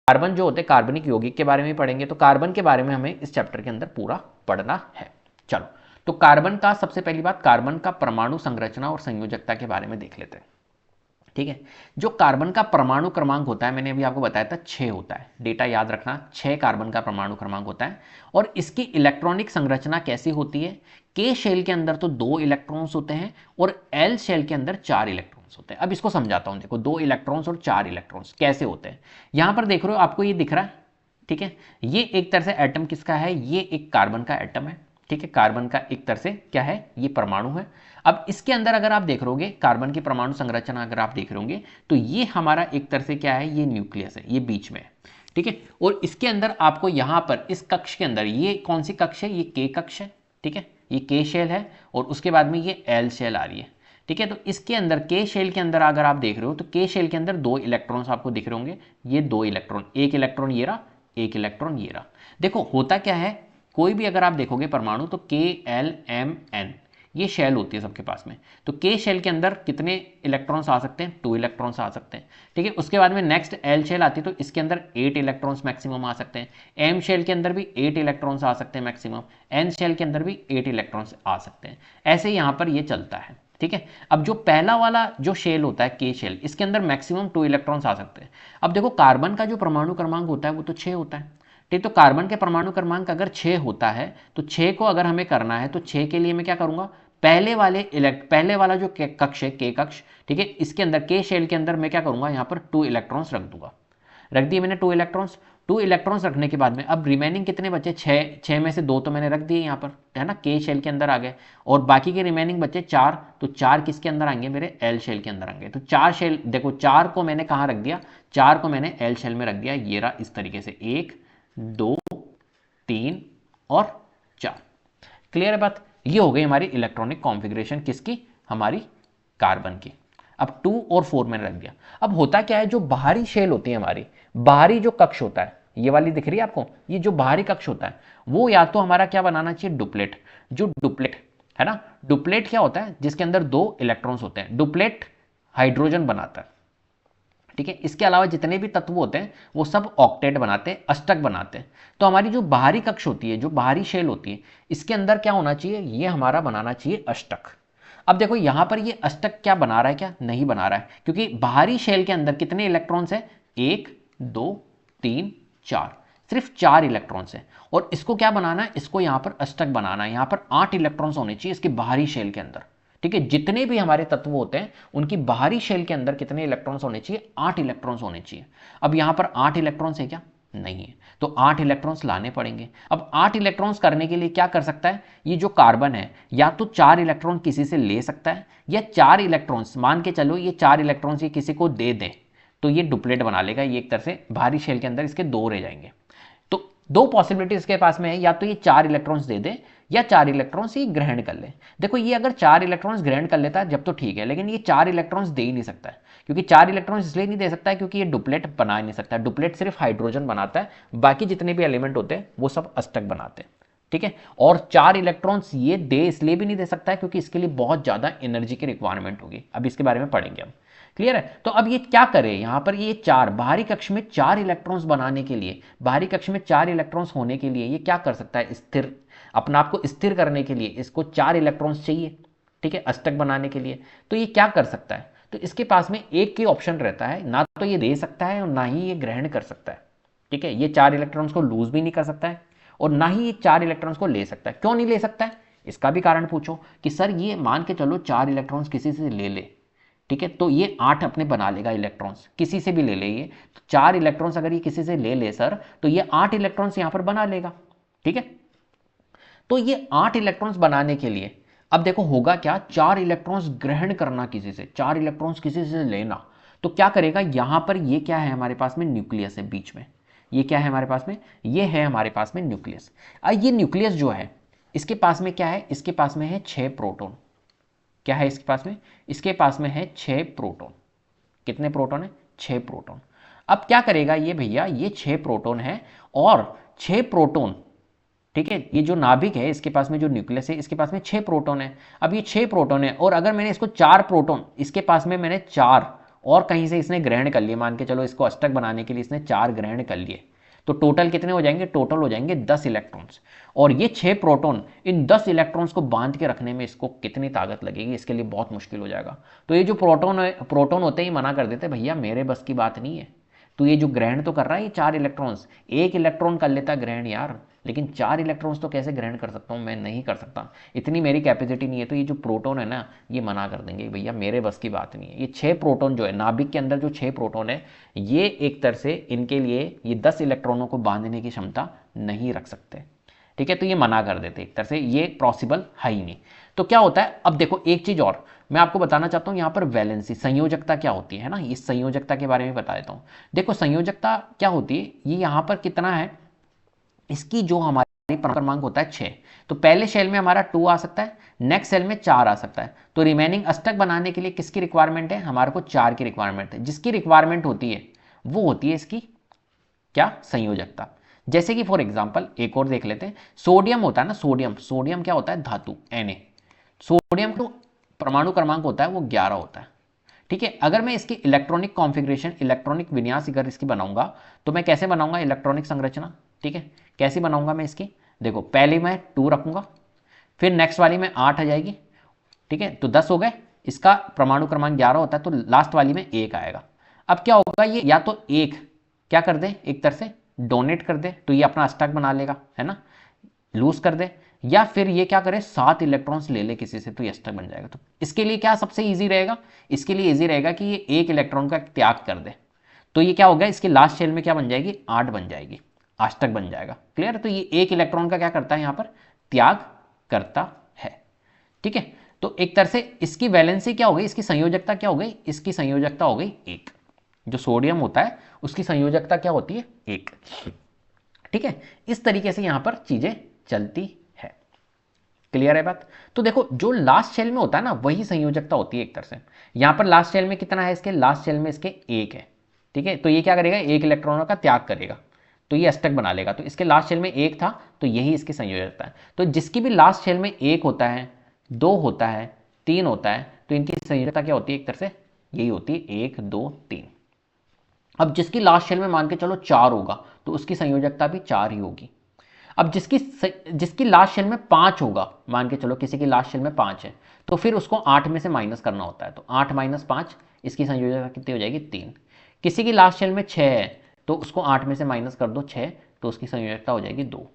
Carbon जो होते हैं कार्बनिक यौगिक के बारे में पढ़ेंगे, तो कार्बन के बारे में हमें इस चैप्टर के अंदर पूरा पढ़ना है। चलो, तो कार्बन का सबसे पहली बात, कार्बन का परमाणु संरचना और संयोजकता के बारे में देख लेते हैं। ठीक है, जो कार्बन का परमाणु क्रमांक होता है, मैंने अभी आपको बताया था 6 होता है, डेटा याद रखना, 6 कार्बन का परमाणु क्रमांक होता है। और इसकी इलेक्ट्रॉनिक संरचना कैसी होती है, के शेल के अंदर तो 2 इलेक्ट्रॉन्स होते हैं और एल शेल के अंदर 4 इलेक्ट्रॉन्स होते हैं। अब इसको समझाता हूं, देखो 2 इलेक्ट्रॉन्स और 4 इलेक्ट्रॉन्स कैसे होते हैं। यहां पर देख रहे हो, आपको ये दिख रहा है, ठीक है, ये एक तरह से एटम किसका है, ये एक कार्बन का एटम है। ठीक है, कार्बन का एक तरह से क्या है, ये परमाणु है। अब इसके अंदर अगर आप देख रहोगे, कार्बन की परमाणु संरचना अगर आप देख रहोगे, तो ये हमारा एक तरह से क्या है, ये न्यूक्लियस है, ये बीच में है। ठीक है, और इसके अंदर आपको यहां पर इस कक्ष के अंदर, ये कौन सी कक्ष है, ये के कक्ष है। ठीक है, ये के शेल है और उसके बाद में ये एल शेल आ रही है। ठीक है, तो इसके अंदर के शेल के अंदर अगर आप देख रहे हो, तो के शेल के अंदर 2 इलेक्ट्रॉन्स आपको दिख रहे होंगे, ये 2 इलेक्ट्रॉन, एक इलेक्ट्रॉन ये रहा, एक इलेक्ट्रॉन ये रहा। देखो होता क्या है, कोई भी अगर आप देखोगे परमाणु, तो के एल एम एन ये शेल होती है सबके पास में। तो के शेल के अंदर कितने इलेक्ट्रॉन्स आ सकते हैं, 2 इलेक्ट्रॉन्स आ सकते हैं। ठीक है, उसके बाद में नेक्स्ट एल शेल आती है, तो इसके अंदर 8 इलेक्ट्रॉन्स मैक्सिमम आ सकते हैं। एम शेल के अंदर भी 8 इलेक्ट्रॉन्स आ सकते हैं मैक्सिमम। एन शेल के अंदर भी 8 इलेक्ट्रॉन्स आ सकते हैं। ऐसे यहाँ पर ये चलता है। ठीक है, अब जो पहला वाला जो शेल होता है के शेल, इसके अंदर मैक्सिमम 2 इलेक्ट्रॉन्स आ सकते हैं। अब देखो कार्बन का जो परमाणु क्रमांक होता है वो तो 6 होता है। ठीक, तो कार्बन के परमाणु क्रमांक अगर 6 होता है, तो 6 को अगर हमें करना है, तो 6 के लिए मैं क्या करूंगा, पहले वाला जो कक्ष है, के कक्ष, ठीक है, इसके अंदर के शेल के अंदर मैं क्या करूंगा, यहां पर 2 इलेक्ट्रॉन्स रख दूंगा। रख दिए मैंने 2 इलेक्ट्रॉन्स। 2 इलेक्ट्रॉन्स रखने के बाद में अब रिमेनिंग कितने बचे, 6 में से 2 तो मैंने रख दिए यहाँ पर, है ना, के शेल के अंदर आ गए, और बाकी के रिमेनिंग बचे 4। तो 4 किसके अंदर आएंगे, मेरे एल शेल के अंदर आएंगे। तो 4 शेल, देखो 4 को मैंने कहाँ रख दिया, 4 को मैंने एल शेल में रख दिया। ये रहा इस तरीके से, 1 2 3 और 4। क्लियर है बात, ये हो गई हमारी इलेक्ट्रॉनिक कॉन्फ़िगरेशन किसकी, हमारी कार्बन की। अब 2 और 4 मैंने रख दिया। अब होता क्या है, जो बाहरी शेल होती है हमारी, बाहरी जो कक्ष होता है, ये वाली दिख रही है आपको, ये जो बाहरी कक्ष होता है, वो या तो हमारा क्या बनाना चाहिए, डुप्लेट। जो डुप्लेट है ना, डुप्लेट क्या होता है, जिसके अंदर 2 इलेक्ट्रॉन्स होते हैं। डुप्लेट हाइड्रोजन बनाता है। ठीक है, इसके अलावा जितने भी तत्व होते हैं वो सब ऑक्टेट बनाते हैं, अष्टक बनाते हैं। तो हमारी जो बाहरी कक्ष होती है, जो बाहरी शेल होती है, इसके अंदर क्या होना चाहिए, ये हमारा बनाना चाहिए अष्टक। अब देखो यहां पर ये अष्टक क्या बना रहा है, क्या नहीं बना रहा है, क्योंकि बाहरी शेल के अंदर कितने इलेक्ट्रॉन्स है, 1 2 3 4, सिर्फ 4 इलेक्ट्रॉन्स है। और इसको क्या बनाना है, इसको यहां पर अष्टक बनाना है। यहां पर 8 इलेक्ट्रॉन्स होने चाहिए इसके बाहरी शेल के अंदर। ठीक है, जितने भी हमारे तत्व होते हैं उनकी बाहरी शेल के अंदर कितने इलेक्ट्रॉन्स होने चाहिए, 8 इलेक्ट्रॉन्स होने चाहिए। अब यहां पर 8 इलेक्ट्रॉन्स है क्या, नहीं है, तो 8 इलेक्ट्रॉन्स लाने पड़ेंगे। अब 8 इलेक्ट्रॉन्स करने के लिए क्या कर सकता है, ये जो कार्बन है, या तो 4 इलेक्ट्रॉन किसी से ले सकता है, या 4 इलेक्ट्रॉन्स मान के चलो, ये 4 इलेक्ट्रॉन्स ये किसी को दे दें, तो ये डुप्लेट बना लेगा। ये एक तरह से बाहरी शेल के अंदर इसके 2 रह जाएंगे। तो 2 पॉसिबिलिटी इसके पास में है, या तो ये 4 इलेक्ट्रॉन्स दे दे, या 4 इलेक्ट्रॉन्स ही ग्रहण कर ले। देखो ये अगर 4 इलेक्ट्रॉन्स ग्रहण कर लेता है जब तो ठीक है, लेकिन ये 4 इलेक्ट्रॉन्स दे ही नहीं सकता है। क्योंकि 4 इलेक्ट्रॉन्स इसलिए नहीं दे सकता है क्योंकि ये डुप्लेट बना ही नहीं सकता। डुप्लेट सिर्फ हाइड्रोजन बनाता है, बाकी जितने भी एलिमेंट होते हैं वो सब अष्टक बनाते हैं। ठीक है, और 4 इलेक्ट्रॉन्स ये दे इसलिए भी नहीं दे सकता है क्योंकि इसके लिए बहुत ज्यादा एनर्जी की रिक्वायरमेंट होगी। अब इसके बारे में पढ़ेंगे हम। क्लियर है, तो अब ये क्या करे, यहां पर ये 4 बाहरी कक्ष में 4 इलेक्ट्रॉन्स बनाने के लिए, बाहरी कक्ष में 4 इलेक्ट्रॉन्स होने के लिए ये क्या कर सकता है, स्थिर, अपना आप को स्थिर करने के लिए इसको 4 इलेक्ट्रॉन्स चाहिए। ठीक है, अष्टक बनाने के लिए। तो ये क्या कर सकता है, तो इसके पास में एक ही ऑप्शन रहता है, ना तो ये दे सकता है और ना ही ये ग्रहण कर सकता है। ठीक है, ये 4 इलेक्ट्रॉन्स को लूज भी नहीं कर सकता है और ना ही ये 4 इलेक्ट्रॉन्स को ले सकता है। क्यों नहीं ले सकता है, इसका भी कारण पूछो कि सर ये मान के चलो 4 इलेक्ट्रॉन्स किसी से ले ले, ठीक है, तो ये 8 अपने बना लेगा इलेक्ट्रॉन्स, किसी से भी ले ले। ये तो 4 इलेक्ट्रॉन्स अगर ये किसी से ले ले सर, तो ये 8 इलेक्ट्रॉन्स यहां पर बना लेगा। ठीक है, तो ये 8 इलेक्ट्रॉन्स बनाने के लिए अब देखो होगा क्या, 4 इलेक्ट्रॉन्स ग्रहण करना किसी से, 4 इलेक्ट्रॉन्स किसी से लेना, तो क्या करेगा, यहां पर ये क्या है हमारे पास में, न्यूक्लियस है बीच में। ये क्या है हमारे पास में, ये है हमारे पास में न्यूक्लियस। ये न्यूक्लियस जो है इसके पास में क्या है, इसके पास में है 6 प्रोटॉन। क्या है इसके पास में, इसके पास में है 6 प्रोटॉन। कितने प्रोटॉन है, 6 प्रोटॉन। अब क्या करेगा ये भैया, ये 6 प्रोटॉन है और 6 प्रोटॉन, ठीक है, ये जो नाभिक है इसके पास में जो न्यूक्लियस है इसके पास में 6 प्रोटॉन है। अब ये 6 प्रोटॉन है और अगर मैंने इसको 4 प्रोटॉन, इसके पास में मैंने 4 और कहीं से इसने ग्रहण कर लिए, मान के चलो इसको अष्टक बनाने के लिए इसने 4 ग्रहण कर लिए, तो टोटल कितने हो जाएंगे, टोटल हो जाएंगे 10 इलेक्ट्रॉन्स। और ये 6 प्रोटॉन, इन 10 इलेक्ट्रॉन्स को बांध के रखने में इसको कितनी ताकत लगेगी, इसके लिए बहुत मुश्किल हो जाएगा। तो ये जो प्रोटॉन होते हैं मना कर देते भैया मेरे बस की बात नहीं है, तो ये जो ग्रहण तो कर रहा है ये 4 इलेक्ट्रॉन्स, 1 इलेक्ट्रॉन कर लेता ग्रहण यार, लेकिन 4 इलेक्ट्रॉन्स तो कैसे ग्रहण कर सकता हूँ, मैं नहीं कर सकता, इतनी मेरी कैपेसिटी नहीं है। तो ये जो प्रोटॉन है ना, ये मना कर देंगे भैया मेरे बस की बात नहीं है। ये 6 प्रोटॉन जो है नाभिक के अंदर, जो 6 प्रोटॉन है, ये एक तरह से इनके लिए ये 10 इलेक्ट्रॉनों को बांधने की क्षमता नहीं रख सकते, ठीक है, तो ये मना कर देते एक तरह से, ये पॉसिबल है ही नहीं। तो क्या होता है, अब देखो एक चीज और मैं आपको बताना चाहता हूं, यहां पर वैलेंसी संयोजकता क्या होती है ना, इस संयोजकता के बारे में बता देता हूं। देखो संयोजकता क्या होती है, ये यहां पर कितना है, इसकी जो हमारी क्रमांक होता है 6, तो पहले शेल में हमारा 2 आ सकता है, नेक्स्ट सेल में 4 आ सकता है, तो रिमेनिंग अष्टक बनाने के लिए किसकी रिक्वायरमेंट है, हमारे को 4 की रिक्वायरमेंट है। जिसकी रिक्वायरमेंट होती है वो होती है इसकी क्या, संयोजकता। जैसे कि फॉर एग्जांपल एक और देख लेते हैं, सोडियम होता है ना, सोडियम क्या होता है, धातु Na, सोडियम का परमाणु क्रमांक होता है वो 11 होता है, ठीक है। अगर मैं इसकी इलेक्ट्रॉनिक कॉन्फ़िगरेशन, इलेक्ट्रॉनिक विन्यास अगर इसकी बनाऊंगा, तो मैं कैसे बनाऊंगा इलेक्ट्रॉनिक संरचना, ठीक है, कैसे बनाऊंगा मैं इसकी, देखो पहले मैं 2 रखूंगा, फिर नेक्स्ट वाली में 8 आ जाएगी, ठीक है, तो 10 हो गए, इसका परमाणु क्रमांक 11 होता है, तो लास्ट वाली में 1 आएगा। अब क्या होगा, ये या तो एक क्या कर दे, एक तरह से डोनेट कर दे, तो ये अपना अष्टक बना लेगा, है ना, लूज कर दे, या फिर ये क्या करे 7 इलेक्ट्रॉन्स ले ले किसी से, तो ये अष्टक बन जाएगा। तो इसके लिए क्या सबसे इजी रहेगा, इसके लिए इजी रहेगा कि ये 1 इलेक्ट्रॉन का त्याग कर दे, तो ये क्या होगा, इसके लास्ट शेल में क्या बन जाएगी, 8 बन जाएगी, अष्टक बन जाएगा। क्लियर, तो ये 1 इलेक्ट्रॉन का क्या करता है, यहां पर त्याग करता है, ठीक है। तो एक तरह से इसकी वैलेंसी क्या हो गई, इसकी संयोजकता क्या हो गई, इसकी संयोजकता हो गई 1, जो सोडियम होता है उसकी संयोजकता क्या होती है 1, ठीक है। इस तरीके से यहां पर चीजें चलती है। क्लियर है बात। तो देखो जो लास्ट शेल में होता है ना वही संयोजकता होती है एक तरह से। यहां पर लास्ट शेल में कितना है, इसके लास्ट शेल में इसके 1 है, ठीक है, तो ये क्या करेगा 1 इलेक्ट्रॉनों का त्याग करेगा, तो ये अष्टक बना लेगा, तो इसके लास्ट शेल में 1 था, तो यही इसकी संयोजकता है। तो जिसकी भी लास्ट शेल में 1 होता है, 2 होता है, 3 होता है, तो इनकी संयोजकता क्या होती है एक तरह से, यही होती है 1 2 3। अब जिसकी लास्ट शेल में मान के चलो 4 होगा, तो उसकी संयोजकता भी 4 ही होगी। अब जिसकी लास्ट शेल में 5 होगा, मान के चलो किसी की लास्ट शेल में 5 है, तो फिर उसको 8 में से माइनस करना होता है, तो 8 - 5, इसकी संयोजकता कितनी हो जाएगी 3। किसी की लास्ट शेल में 6 है, तो उसको 8 में से माइनस कर दो 6, तो उसकी संयोजकता हो जाएगी 2।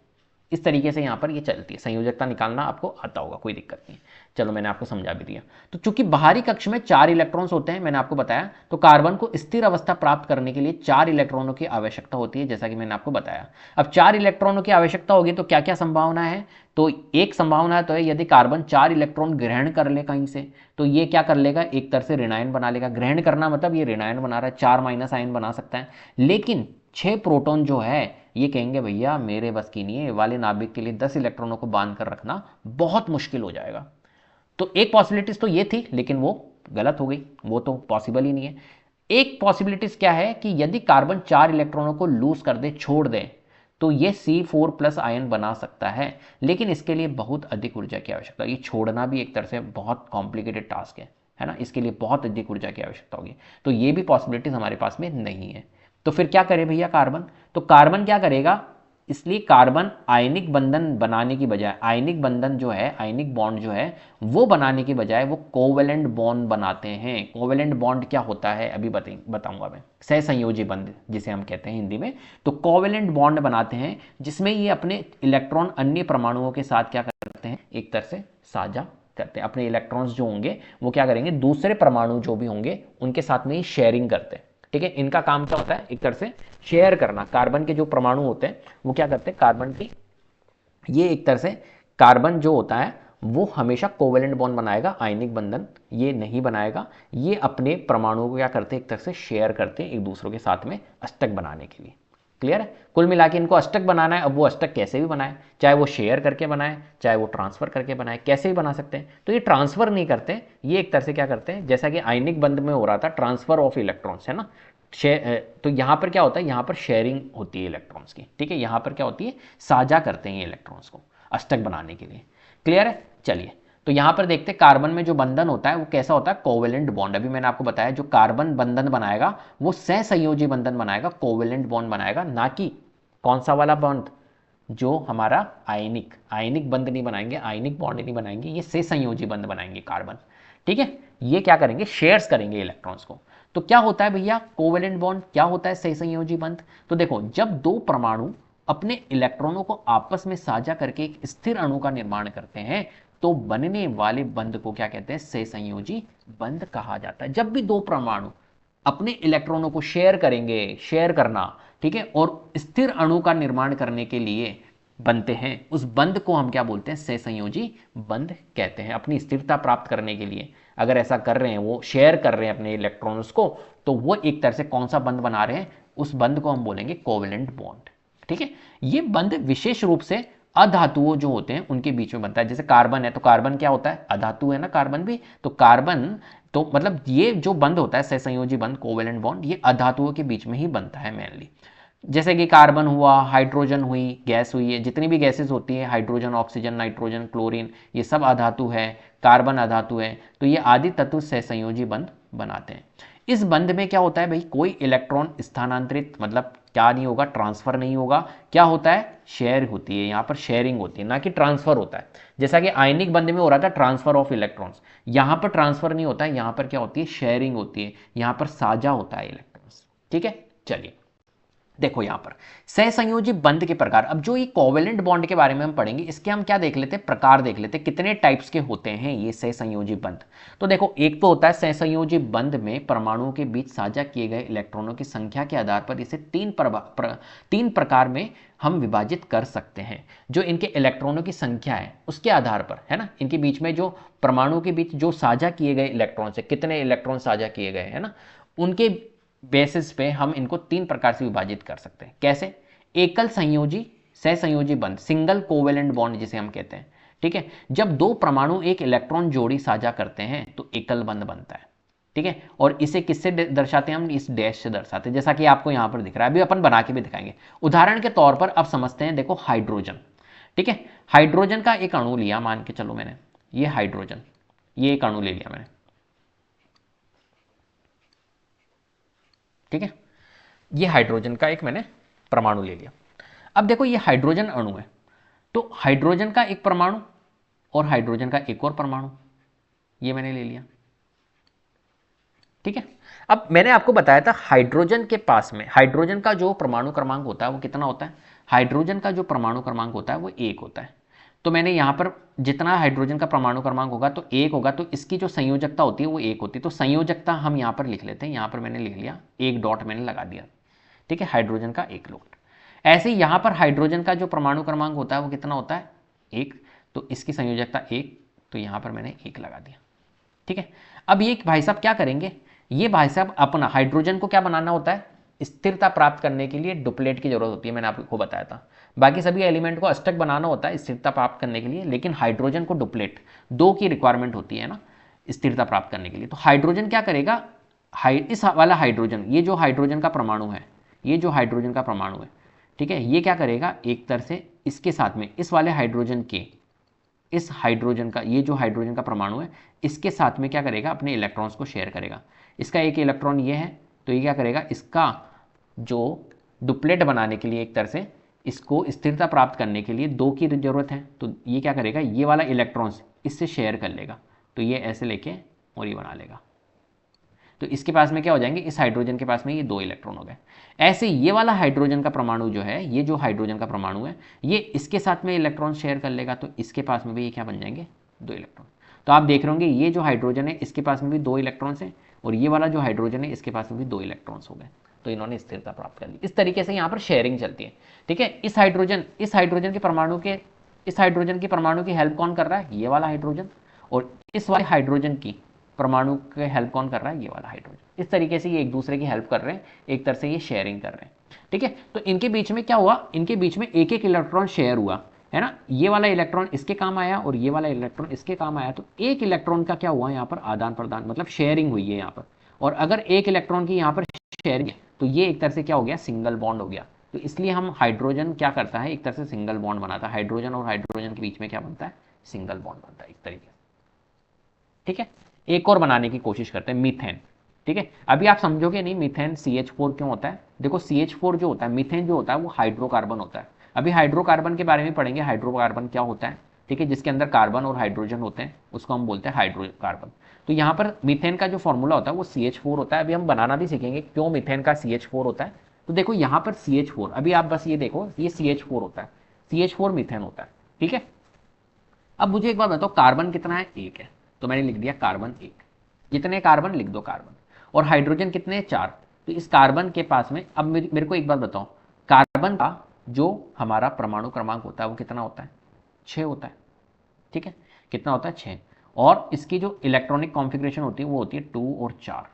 इस तरीके से यहाँ पर ये चलती है, संयोजकता निकालना आपको आता होगा, कोई दिक्कत नहीं है। चलो मैंने आपको समझा भी दिया। तो चूंकि बाहरी कक्ष में 4 इलेक्ट्रॉन्स होते हैं, मैंने आपको बताया, तो कार्बन को स्थिर अवस्था प्राप्त करने के लिए 4 इलेक्ट्रॉनों की आवश्यकता होती है, जैसा कि मैंने आपको बताया। अब 4 इलेक्ट्रॉनों की आवश्यकता होगी तो क्या क्या संभावना है, तो एक संभावना तो है यदि कार्बन 4 इलेक्ट्रॉन ग्रहण कर ले कहीं से, तो ये क्या कर लेगा, एक तरह से ऋणायन बना लेगा। ग्रहण करना मतलब ये ऋणायन बना रहा है, 4 माइनस आयन बना सकता है। लेकिन 6 प्रोटॉन जो है ये कहेंगे भैया मेरे बस की नहीं है, वाले नाभिक के लिए 10 इलेक्ट्रॉनों को बांध कर रखना बहुत मुश्किल हो जाएगा। तो एक पॉसिबिलिटीज तो ये थी, लेकिन वो गलत हो गई, वो तो पॉसिबल ही नहीं है। एक पॉसिबिलिटीज क्या है कि यदि कार्बन 4 इलेक्ट्रॉनों को लूज कर दे, छोड़ दे, तो ये C4+ आयन बना सकता है, लेकिन इसके लिए बहुत अधिक ऊर्जा की आवश्यकता है। ये छोड़ना भी एक तरह से बहुत कॉम्प्लिकेटेड टास्क है ना, इसके लिए बहुत अधिक ऊर्जा की आवश्यकता होगी, तो ये भी पॉसिबिलिटीज हमारे पास में नहीं है। तो फिर क्या करे भैया कार्बन, तो कार्बन क्या करेगा, इसलिए कार्बन आयनिक बंधन बनाने की बजाय, आयनिक बंधन जो है, आयनिक बॉन्ड जो है वो बनाने की बजाय वो कोवेलेंट बॉन्ड बनाते हैं। कोवेलेंट बॉन्ड क्या होता है अभी बताऊंगा मैं, सहसंयोजी बंध जिसे हम कहते हैं हिंदी में। तो कोवेलेंट बॉन्ड बनाते हैं जिसमें ये अपने इलेक्ट्रॉन अन्य परमाणुओं के साथ क्या करते हैं, एक तरह से साझा करते हैं। अपने इलेक्ट्रॉन्स जो होंगे वो क्या करेंगे, दूसरे परमाणु जो भी होंगे उनके साथ में ही शेयरिंग करते हैं, ठीक है। इनका काम क्या होता है, एक तरह से शेयर करना। कार्बन के जो परमाणु होते हैं वो क्या करते हैं, कार्बन की ये एक तरह से कार्बन जो होता है वो हमेशा कोवेलेंट बॉन्ड बनाएगा, आयनिक बंधन ये नहीं बनाएगा। ये अपने परमाणुओं को क्या करते हैं, एक तरह से शेयर करते हैं एक दूसरों के साथ में अष्टक बनाने के लिए। क्लियर है, कुल मिला के इनको अष्टक बनाना है। अब वो अष्टक कैसे भी बनाए, चाहे वो शेयर करके बनाए, चाहे वो ट्रांसफर करके बनाए, कैसे भी बना सकते हैं। तो ये ट्रांसफर नहीं करते, ये एक तरह से क्या करते हैं, जैसा कि आयनिक बंध में हो रहा था ट्रांसफर ऑफ इलेक्ट्रॉन्स, है ना। तो यहां पर क्या होता है, यहां पर शेयरिंग होती है इलेक्ट्रॉन्स की, ठीक है। यहां पर क्या होती है, साझा करते हैं ये इलेक्ट्रॉन्स को अष्टक बनाने के लिए। क्लियर है, चलिए तो यहां पर देखते हैं कार्बन में जो बंधन होता है वो कैसा होता है, कोवेलेंट बॉन्ड। अभी मैंने आपको बताया जो कार्बन बंधन बनाएगा वो सहसंयोजी बंधन बनाएगा, कोवेलेंट बॉन्ड बनाएगा, ना कि कौन सा वाला बॉन्ड, जो हमारा आयनिक बंध नहीं बनाएंगे, आयनिक बॉन्ड नहीं बनाएंगे, ये सहसंयोजी बंध बनाएंगे कार्बन। ठीक है, ये क्या करेंगे, शेयर्स करेंगे इलेक्ट्रॉन्स को। तो क्या होता है भैया कोवेलेंट बॉन्ड, क्या होता है सहसंयोजी बंध? तो देखो जब दो परमाणु अपने इलेक्ट्रॉनों को आपस में साझा करके एक स्थिर अणु का निर्माण करते हैं तो बनने वाले बंध को क्या कहते हैं, सहसंयोजी बंध कहा जाता है। जब भी दो परमाणु अपने इलेक्ट्रॉनों को शेयर करेंगे, शेयर करना, ठीक है, और स्थिर अणु का निर्माण करने के लिए बनते हैं, उस बंध को हम क्या बोलते हैं, सहसंयोजी बंध कहते हैं। अपनी स्थिरता प्राप्त करने के लिए अगर ऐसा कर रहे हैं, वो शेयर कर रहे हैं अपने इलेक्ट्रॉन्स को, तो वो एक तरह से कौन सा बंध बना रहे हैं, उस बंध को हम बोलेंगे कोवेलेंट बॉन्ड। ठीक है, ये बंध विशेष रूप से अधातुओं जो होते हैं उनके बीच में बनता है। जैसे कार्बन है तो कार्बन क्या होता है, अधातु है ना कार्बन भी, तो कार्बन तो मतलब ये जो बंध होता है सहसंयोजी बंध कोवेलेंट बॉन्ड, ये अधातुओं के बीच में ही बनता है मेनली। जैसे कि कार्बन हुआ, हाइड्रोजन हुई, गैस हुई है, जितनी भी गैसेस होती है, हाइड्रोजन, ऑक्सीजन, नाइट्रोजन, क्लोरीन, ये सब अधातु है, कार्बन अधातु है, तो ये आदि तत्व सहसंयोजी बंध बनाते हैं। इस बंध में क्या होता है भाई, कोई इलेक्ट्रॉन स्थानांतरित मतलब क्या नहीं होगा, ट्रांसफर नहीं होगा। क्या होता है, शेयर होती है, यहाँ पर शेयरिंग होती है, ना कि ट्रांसफर होता है। जैसा कि आयनिक बंध में हो रहा था ट्रांसफर ऑफ इलेक्ट्रॉन्स, यहाँ पर ट्रांसफर नहीं होता है, यहाँ पर क्या होती है, शेयरिंग होती है, यहाँ पर साझा होता है इलेक्ट्रॉन्स। ठीक है, चलिए देखो यहां पर सहसंयोजी बंध के प्रकार। अब जो ये कोवेलेंट बॉन्ड के बारे में हम पढ़ेंगे, इसके हम क्या देख लेते हैं, प्रकार देख लेते हैं, कितने टाइप्स के होते हैं ये सहसंयोजी बंध। तो देखो एक तो होता है सहसंयोजी बंध में परमाणुओं के बीच साझा किए गए इलेक्ट्रॉनों की संख्या के आधार पर इसे तीन प्रकार में हम विभाजित कर सकते हैं। जो इनके इलेक्ट्रॉनों की संख्या है उसके आधार पर, है ना, इनके बीच में जो परमाणुओं के बीच जो साझा किए गए इलेक्ट्रॉन से कितने इलेक्ट्रॉन साझा किए गए है ना, उनके बेसिस पे हम इनको तीन प्रकार से विभाजित कर सकते हैं। कैसे, एकल संयोजी सहसंयोजी बंध, सिंगल कोवेलेंट बॉन्ड जिसे हम कहते हैं। ठीक है, जब दो परमाणु एक इलेक्ट्रॉन जोड़ी साझा करते हैं तो एकल बंध बनता है। ठीक है, और इसे किससे दर्शाते हैं हम, इस डैश से दर्शाते हैं, जैसा कि आपको यहां पर दिख रहा है। अभी अपन बना के भी दिखाएंगे। उदाहरण के तौर पर अब समझते हैं, देखो हाइड्रोजन। ठीक है, हाइड्रोजन का एक अणु लिया, मान के चलो मैंने ये हाइड्रोजन, ये एक अणु ले लिया मैंने। ठीक है, ये हाइड्रोजन का एक मैंने परमाणु ले लिया। अब देखो ये हाइड्रोजन अणु है, तो हाइड्रोजन का एक परमाणु और हाइड्रोजन का एक और परमाणु, ये मैंने ले लिया। ठीक है, अब मैंने आपको बताया था हाइड्रोजन के पास में हाइड्रोजन का जो परमाणु क्रमांक होता है वो कितना होता है, हाइड्रोजन का जो परमाणु क्रमांक होता है वो 1 होता है। तो मैंने यहां पर जितना हाइड्रोजन का परमाणु क्रमांक होगा तो 1 होगा, तो इसकी जो संयोजकता होती है वो 1 होती है। तो संयोजकता हम यहां पर लिख लेते हैं, यहां पर मैंने लिख लिया, एक डॉट मैंने लगा दिया। ठीक है, हाइड्रोजन का एक डॉट। ऐसे ही यहां पर हाइड्रोजन का जो परमाणु क्रमांक होता है वो कितना होता है, 1, तो इसकी संयोजकता 1, तो यहां पर मैंने 1 लगा दिया। ठीक है, अब ये भाई साहब क्या करेंगे, ये भाई साहब अपना हाइड्रोजन को क्या बनाना होता है, स्थिरता प्राप्त करने के लिए डुप्लेट की जरूरत होती है, मैंने आपको बताया था। बाकी सभी एलिमेंट को अष्टक बनाना होता है स्थिरता प्राप्त करने के लिए, लेकिन हाइड्रोजन को डुप्लेट 2 की रिक्वायरमेंट होती है ना स्थिरता प्राप्त करने के लिए। तो हाइड्रोजन क्या करेगा, इस वाला हाइड्रोजन, ये जो हाइड्रोजन का परमाणु है, ये जो हाइड्रोजन का परमाणु है, ठीक है, ये क्या करेगा, एक तरह से इसके साथ में इस वाले हाइड्रोजन के, इस हाइड्रोजन का, ये जो हाइड्रोजन का परमाणु है इसके साथ में क्या करेगा, अपने इलेक्ट्रॉन्स को शेयर करेगा। इसका एक इलेक्ट्रॉन ये है, तो ये क्या करेगा, इसका जो डुप्लेट बनाने के लिए एक तरह से इसको स्थिरता प्राप्त करने के लिए 2 की जरूरत है, तो ये क्या करेगा, ये वाला इलेक्ट्रॉन्स इससे शेयर कर लेगा, तो ये ऐसे लेके और ये बना लेगा। तो इसके पास में क्या हो जाएंगे, इस हाइड्रोजन के पास में ये 2 इलेक्ट्रॉन हो गए। ऐसे ये वाला हाइड्रोजन का परमाणु जो है, ये जो हाइड्रोजन का परमाणु है, ये इसके साथ में इलेक्ट्रॉन शेयर कर लेगा, तो इसके पास में भी ये क्या बन जाएंगे, 2 इलेक्ट्रॉन। तो आप देख रहे होंगे ये जो हाइड्रोजन है इसके पास में भी 2 इलेक्ट्रॉन्स हैं, और ये वाला जो हाइड्रोजन है इसके पास में भी 2 इलेक्ट्रॉन्स हो गए, तो इन्होंने स्थिरता प्राप्त कर ली। इस तरीके से यहाँ पर शेयरिंग चलती है। ठीक है, इस हाइड्रोजन के परमाणु के, इस हाइड्रोजन के परमाणु की हेल्प कौन कर रहा है, ये वाला हाइड्रोजन, और इस वाले हाइड्रोजन की परमाणु के हेल्प कौन कर रहा है, ये वाला हाइड्रोजन। इस तरीके से ये एक दूसरे की हेल्प कर रहे हैं, एक तरह से ये शेयरिंग कर रहे हैं। ठीक है, तो इनके बीच में क्या हुआ, इनके बीच में एक एक इलेक्ट्रॉन शेयर हुआ, है ना, ये वाला इलेक्ट्रॉन इसके काम आया और ये वाला इलेक्ट्रॉन इसके काम आया, तो एक इलेक्ट्रॉन का क्या हुआ यहाँ पर, आदान प्रदान, मतलब शेयरिंग हुई है यहाँ पर। और अगर एक इलेक्ट्रॉन की यहाँ पर शेयरिंग है तो ये एक तरह से क्या हो गया, सिंगल बॉन्ड हो गया। तो इसलिए हम हाइड्रोजन क्या करता है, एक तरह से सिंगल बॉन्ड बनाता है, हाइड्रोजन और हाइड्रोजन के बीच में क्या बनता है, सिंगल बॉन्ड बनता है एक तरीके से। ठीक है, एक और बनाने की कोशिश करते हैं, मीथेन। ठीक है, अभी आप समझोगे नहीं मीथेन CH4 क्यों होता है। देखो CH4 जो होता है, मीथेन जो होता है वो हाइड्रोकार्बन होता है। अभी हाइड्रोकार्बन के बारे में पढ़ेंगे, हाइड्रोकार्बन क्या होता है। ठीक है, जिसके अंदर कार्बन और हाइड्रोजन होते हैं उसको हम बोलते हैं हाइड्रोकार्बन। तो यहाँ पर मीथेन का जो फॉर्मूला होता है वो CH4 होता है। अभी हम बनाना भी सीखेंगे क्यों मीथेन का CH4 होता है। तो देखो यहाँ पर CH4, अभी आप बस ये देखो, ये CH4 होता है, CH4 मीथेन होता है। ठीक है, अब मुझे एक बात बताओ, कार्बन कितना है, एक है, तो मैंने लिख दिया कार्बन एक। कितने कार्बन, लिख दो कार्बन। और हाइड्रोजन कितने, चार। तो इस कार्बन के पास में, अब मेरे को एक बात बताओ, कार्बन का जो हमारा परमाणु क्रमांक होता है वो कितना होता है, 6 होता है। ठीक है, कितना होता है, 6। और इसकी जो इलेक्ट्रॉनिक कॉन्फ़िगरेशन होती है वो होती है 2 और 4।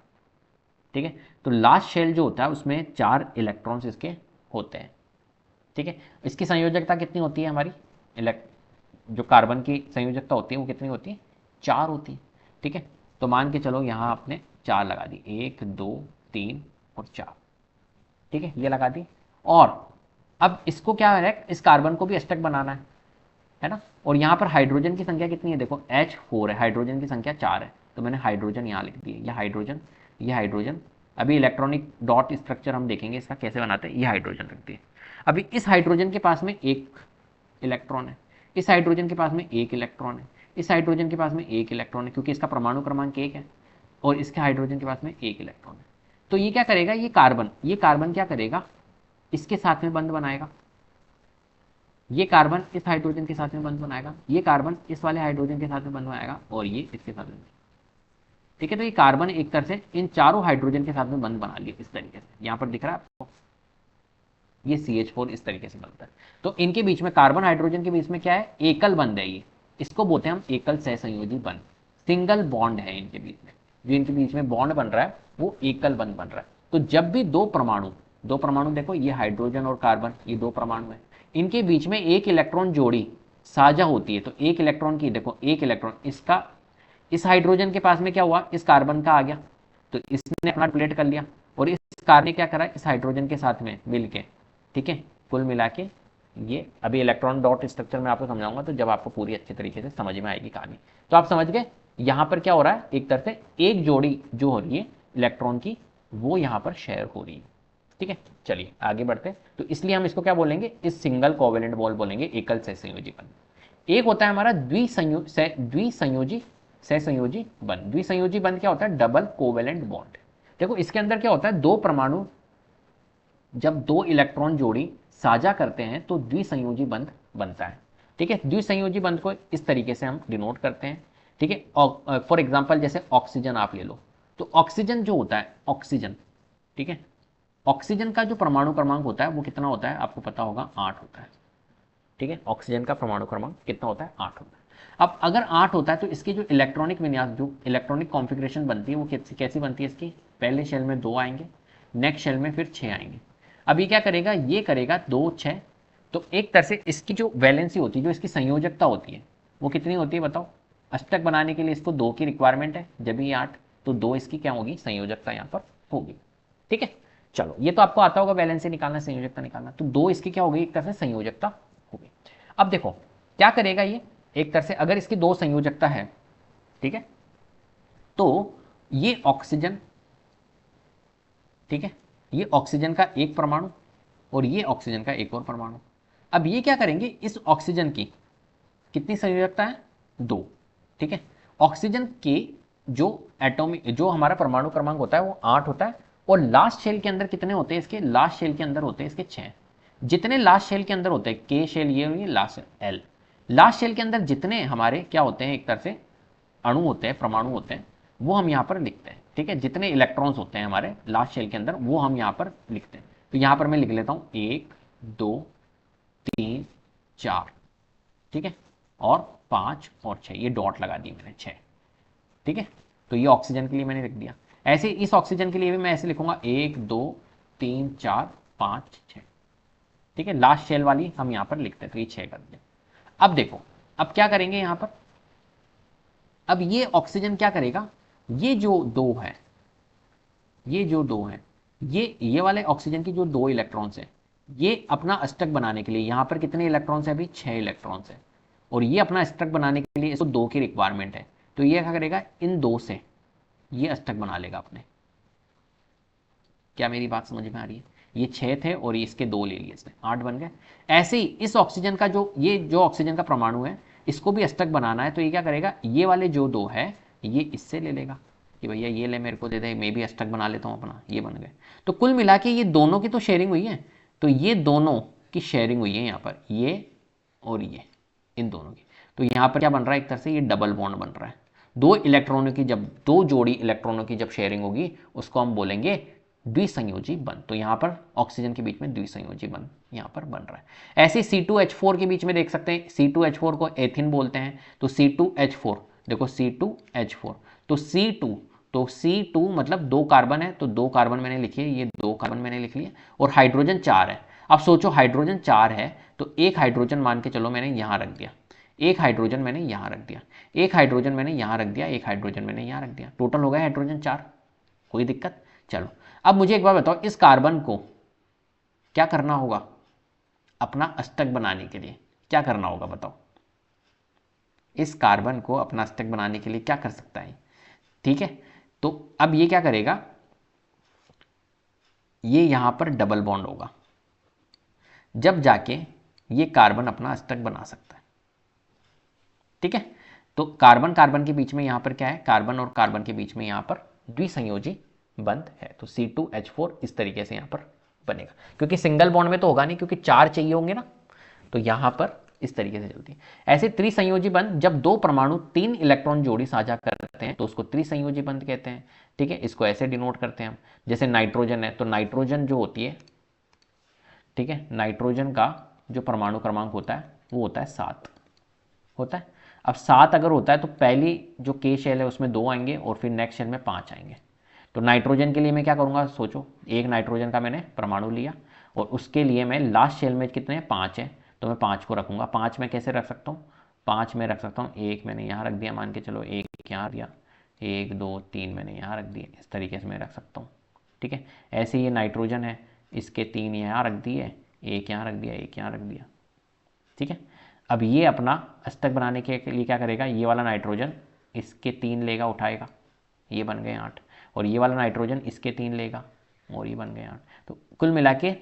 ठीक है, तो लास्ट शेल जो होता है उसमें 4 इलेक्ट्रॉन्स इसके होते हैं। ठीक है, इसकी संयोजकता कितनी होती है हमारी, जो कार्बन की संयोजकता होती है वो कितनी होती है, 4 होती है। ठीक है, तो मान के चलो यहाँ आपने 4 लगा दी, 1 2 3 और 4। ठीक है, ये लगा दी। और अब इसको क्या है, इस कार्बन को भी अष्टक बनाना है ना। और यहाँ पर हाइड्रोजन की संख्या कितनी है, देखो H4 है, हाइड्रोजन की संख्या 4 है, तो मैंने हाइड्रोजन यहाँ लिख दिया, ये हाइड्रोजन, ये हाइड्रोजन। अभी इलेक्ट्रॉनिक डॉट स्ट्रक्चर हम देखेंगे इसका कैसे बनाते हैं, ये हाइड्रोजन रख दिए। अभी इस हाइड्रोजन के पास में एक इलेक्ट्रॉन है, इस हाइड्रोजन के पास में एक इलेक्ट्रॉन है, इस हाइड्रोजन के पास में एक इलेक्ट्रॉन है, क्योंकि इसका परमाणु क्रमांक 1 है, और इसके हाइड्रोजन के पास में एक इलेक्ट्रॉन है। तो ये क्या करेगा, ये कार्बन क्या करेगा, इसके साथ में बंध बनाएगा। ये कार्बन इस हाइड्रोजन के साथ में बंध बनाएगा, ये कार्बन इस वाले हाइड्रोजन के साथ में बंध बनाएगा, और ये इसके साथ में। ठीक है, तो ये कार्बन एक तरह से इन चारों हाइड्रोजन के साथ में बंध बना लिया इस तरीके से, यहां पर दिख रहा है आपको, ये CH4 इस तरीके से बनता है। तो इनके बीच में, कार्बन हाइड्रोजन के बीच में क्या है, एकल बंध है ये, इसको बोलते हैं हम एकल सहसंयोजी बंध। सिंगल बॉन्ड है इनके बीच में, जो इनके बीच में बॉन्ड बन रहा है वो एकल बंध बन रहा है। तो जब भी दो परमाणु देखो, ये हाइड्रोजन और कार्बन, ये दो परमाणु है, इनके बीच में एक इलेक्ट्रॉन जोड़ी साझा होती है, तो एक इलेक्ट्रॉन की, देखो एक इलेक्ट्रॉन इसका, इस हाइड्रोजन के पास में क्या हुआ, इस कार्बन का आ गया, तो इसने अपना प्लेट कर लिया, और इस कार्बन ने क्या करा, इस हाइड्रोजन के साथ में मिलके। ठीक है, कुल मिला के ये, अभी इलेक्ट्रॉन डॉट स्ट्रक्चर में आपको समझाऊंगा, तो जब आपको पूरी अच्छी तरीके से समझ में आएगी कहानी। तो आप समझ गए, यहां पर क्या हो रहा है, एक तरह से एक जोड़ी जो हो रही है इलेक्ट्रॉन की, वो यहां पर शेयर हो रही है। ठीक है, चलिए आगे बढ़ते हैं। तो इसलिए हम इसको क्या बोलेंगे, इस सिंगल कोवेलेंट बॉन्ड बोलेंगे, एकल सहसंयोजी बंध। एक होता है हमारा द्विसंयोजी सहसंयोजी बंध। द्विसंयोजी बंध क्या होता है, डबल कोवेलेंट बॉन्ड। देखो इसके अंदर क्या होता है, दो परमाणु जब दो इलेक्ट्रॉन जोड़ी साझा करते हैं तो द्विसंयोजी बंध बनता है। ठीक है, द्विसंयोजी बंध को इस तरीके से हम डिनोट करते हैं। ठीक है, फॉर एग्जांपल जैसे ऑक्सीजन आप ले लो, तो ऑक्सीजन जो होता है, ऑक्सीजन, ठीक है, ऑक्सीजन का जो परमाणु क्रमांक होता है वो कितना होता है, आपको पता होगा, 8 होता है। ठीक है, ऑक्सीजन का परमाणु क्रमांक कितना होता है, 8 होता है। अब अगर 8 होता है तो इसकी जो इलेक्ट्रॉनिक विन्यास, जो इलेक्ट्रॉनिक कॉन्फ़िगरेशन बनती है वो कैसी बनती है, इसकी पहले शेल में 2 आएंगे, नेक्स्ट शेल में फिर 6 आएंगे। अब ये क्या करेगा, ये करेगा 2 6, तो एक तरह से इसकी जो वैलेंसी होती है, जो इसकी संयोजकता होती है वो कितनी होती है बताओ। अष्टक बनाने के लिए इसको 2 की रिक्वायरमेंट है, जब ये 8, तो 2 इसकी क्या होगी, संयोजकता यहाँ पर होगी। ठीक है, चलो ये तो आपको आता होगा वैलेंसी निकालना, संयोजकता निकालना, तो 2 इसकी क्या होगी, एक तरह से संयोजकता होगी। अब देखो क्या करेगा ये, एक तरह से अगर इसकी 2 संयोजकता है, ठीक है, तो ये ऑक्सीजन, ठीक है, ये ऑक्सीजन का एक परमाणु और ये ऑक्सीजन का एक और परमाणु। अब ये क्या करेंगे, इस ऑक्सीजन की कितनी संयोजकता है, 2। ठीक है, ऑक्सीजन के जो एटॉमिक, जो हमारा परमाणु क्रमांक होता है वो 8 होता है, और लास्ट शेल के अंदर कितने होते हैं इसके, लास्ट शेल के अंदर होते हैं इसके 6। जितने लास्ट शेल के अंदर होते हैं, के शेल ये हुई, लास्ट एल, लास्ट शेल के अंदर जितने हमारे क्या होते हैं, एक तरह से अणु होते हैं, परमाणु होते हैं, वो हम यहाँ पर लिखते हैं। ठीक है, जितने इलेक्ट्रॉन्स होते हैं हमारे लास्ट शेल के अंदर वो हम यहाँ पर लिखते हैं। तो यहाँ पर मैं लिख लेता हूँ 1 2 3 4, ठीक है, और 5 और 6, ये डॉट लगा दी मैंने, 6। ठीक है, तो ये ऑक्सीजन के लिए मैंने लिख दिया। ऐसे इस ऑक्सीजन के लिए भी मैं ऐसे लिखूंगा 1 2 3 4 5 6। ठीक है, लास्ट शेल वाली हम यहाँ पर लिखते हैं, तो ये 6 कर दिया। अब देखो, अब क्या करेंगे यहाँ पर, अब ये ऑक्सीजन क्या करेगा, ये जो 2 है, ये जो 2 है, ये वाले ऑक्सीजन की जो 2 इलेक्ट्रॉन्स है, ये अपना अष्टक बनाने के लिए, यहाँ पर कितने इलेक्ट्रॉन्स है, अभी 6 इलेक्ट्रॉन्स है, और ये अपना अष्टक बनाने के लिए इसको 2 की रिक्वायरमेंट है, तो ये क्या करेगा, इन दो से ये अष्टक बना लेगा अपने। क्या मेरी बात समझ में आ रही है? ये 6 थे और ये इसके 2 ले लिए इसने, 8 बन गए। ऐसे ही इस ऑक्सीजन का जो ऑक्सीजन का परमाणु है, इसको भी अष्टक बनाना है, तो ये क्या करेगा, ये वाले जो 2 है ये इससे ले लेगा कि भैया ये ले मेरे को दे दे, मैं भी अष्टक बना लेता हूँ अपना, ये बन गए। तो कुल मिला के ये दोनों की तो शेयरिंग हुई है, तो ये दोनों की शेयरिंग हुई है यहाँ पर, ये और ये, इन दोनों की। तो यहाँ पर क्या बन रहा है, एक तरह से ये डबल बॉन्ड बन रहा है। दो जोड़ी इलेक्ट्रॉनों की जब शेयरिंग होगी उसको हम बोलेंगे द्विसंयोजी बंध। तो यहाँ पर ऑक्सीजन के बीच में द्विसंयोजी बंध यहाँ पर बन रहा है। ऐसे C2H4 के बीच में देख सकते हैं, C2H4 को एथिन बोलते हैं, तो C2H4 देखो, C2H4 तो C2 मतलब 2 कार्बन है, तो 2 कार्बन मैंने लिखी है, ये 2 कार्बन मैंने लिख लिया, और हाइड्रोजन 4 है। अब सोचो हाइड्रोजन 4 है तो एक हाइड्रोजन मान के चलो मैंने यहाँ रख दिया, एक हाइड्रोजन मैंने यहाँ रख दिया, एक हाइड्रोजन मैंने यहाँ रख दिया, एक हाइड्रोजन मैंने यहाँ रख दिया, टोटल हो गया हाइड्रोजन 4। कोई दिक्कत? चलो अब मुझे एक बार बताओ, इस कार्बन को क्या करना होगा अपना अष्टक बनाने के लिए? क्या करना होगा बताओ? इस कार्बन को अपना अष्टक बनाने के लिए क्या कर सकता है? ठीक है, तो अब ये क्या करेगा, ये यहां पर डबल बॉन्ड होगा, जब जाके ये कार्बन अपना अष्टक बना सकता है। ठीक है, तो कार्बन कार्बन के बीच में यहां पर क्या है, कार्बन और कार्बन के बीच में यहां पर द्विसंयोजी बंध है, तो C2H4 इस तरीके से यहां पर बनेगा, क्योंकि सिंगल बॉन्ड में तो होगा नहीं, क्योंकि 4 चाहिए होंगे ना, तो यहां पर इस तरीके से चलती है। ऐसे त्रिसंयोजी बंध, जब 2 परमाणु 3 इलेक्ट्रॉन जोड़ी साझा करते हैं तो उसको त्रिसंयोजी बंध कहते हैं। ठीक है, इसको ऐसे डिनोट करते हैं हम, जैसे नाइट्रोजन है, तो नाइट्रोजन जो होती है, ठीक है, नाइट्रोजन का जो परमाणु क्रमांक होता है वो होता है 7 होता है। अब 7 अगर होता है तो पहली जो K शेल है उसमें 2 आएंगे और फिर नेक्स्ट शेल में 5 आएंगे। तो नाइट्रोजन के लिए मैं क्या करूंगा, सोचो, एक नाइट्रोजन का मैंने परमाणु लिया और उसके लिए मैं लास्ट शेल में कितने हैं, 5 है, तो मैं 5 को रखूंगा। 5 में कैसे रख सकता हूँ, 5 में रख सकता हूँ, एक मैंने यहाँ रख दिया, मान के चलो एक यहाँ दिया, 1 2 3 मैंने यहाँ रख दिए, इस तरीके से मैं रख सकता हूँ। ठीक है, ऐसे ये नाइट्रोजन है, इसके 3 यहाँ रख दिए, एक यहाँ रख दिया, एक यहाँ रख दिया। ठीक है, अब ये अपना अष्टक बनाने के लिए क्या करेगा, ये वाला नाइट्रोजन इसके 3 लेगा, उठाएगा, ये बन गए 8, और ये वाला नाइट्रोजन इसके 3 लेगा और ये बन गए 8। तो कुल मिला के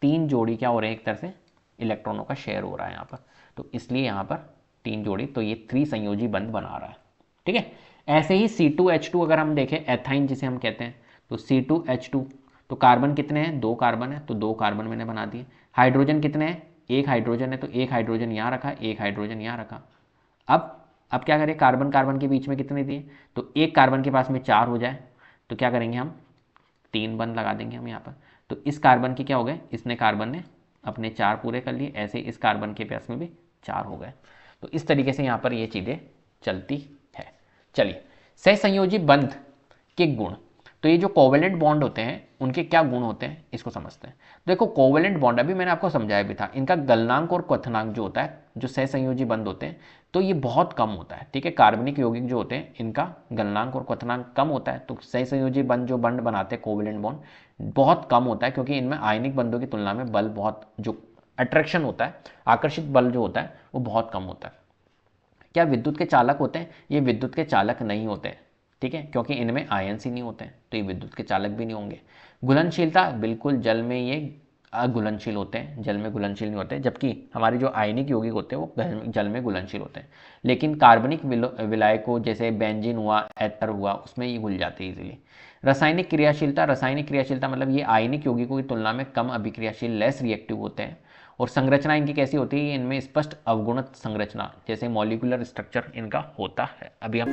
3 जोड़ी क्या हो रहे हैं, एक तरह से इलेक्ट्रॉनों का शेयर हो रहा है यहाँ पर, तो इसलिए यहाँ पर 3 जोड़ी, तो ये त्रिसंयोजी बंध बना रहा है। ठीक है, ऐसे ही C2H2 अगर हम देखें, एथाइन जिसे हम कहते हैं, तो C2H2 तो कार्बन कितने हैं, 2 कार्बन है, तो 2 कार्बन मैंने बना दिए। हाइड्रोजन कितने हैं, एक हाइड्रोजन है, तो एक हाइड्रोजन यहाँ रखा, एक हाइड्रोजन यहाँ रखा। अब क्या करें, कार्बन कार्बन के बीच में कितने दिए, तो एक कार्बन के पास में 4 हो जाए तो क्या करेंगे हम, 3 बंध लगा देंगे हम यहाँ पर। तो इस कार्बन के क्या हो गए, इसने कार्बन ने अपने 4 पूरे कर लिए, ऐसे इस कार्बन के पास में भी 4 हो गए। तो इस तरीके से यहाँ पर ये चीज़ें चलती है। चलिए, सहसंयोजी बंध के गुण, तो ये जो कोवेलेंट बॉन्ड होते हैं उनके क्या गुण होते हैं इसको समझते हैं। देखो कोवेलेंट बॉन्ड अभी मैंने आपको समझाया भी था, इनका गलनांक और क्वथनांक जो होता है, जो सहसंयोजी बंध होते हैं, तो ये बहुत कम होता है। ठीक है, कार्बनिक यौगिक जो होते हैं इनका गलनांक और क्वथनांक कम होता है, तो सहसंयोजी बंध जो बंध बनाते हैं कोवेलेंट बॉन्ड बहुत कम होता है, क्योंकि इनमें आयनिक बंधों की तुलना में बल बहुत, जो अट्रैक्शन होता है, आकर्षित बल जो होता है वो बहुत कम होता है। क्या विद्युत के चालक होते हैं, ये विद्युत के चालक नहीं होते हैं। ठीक है, क्योंकि इनमें आयन्स ही नहीं होते हैं, तो ये विद्युत के चालक भी नहीं होंगे। घुलनशीलता, बिल्कुल जल में ये अघुलनशील होते हैं, जल में घुलनशील नहीं होते, जबकि हमारे जो आयनिक यौगिक होते हैं वो जल में घुलनशील होते हैं। लेकिन कार्बनिक विलायकों जैसे बेंजीन हुआ, एथर हुआ, उसमें ये घुल जाते हैं इजीली। रासायनिक क्रियाशीलता मतलब ये आयनिक यौगिकों की तुलना में कम अभिक्रियाशील, लेस रिएक्टिव होते हैं। और संरचना इनकी कैसी होती है, इनमें स्पष्ट अवगुणित संरचना जैसे मॉलिक्यूलर स्ट्रक्चर इनका होता है। अभी हम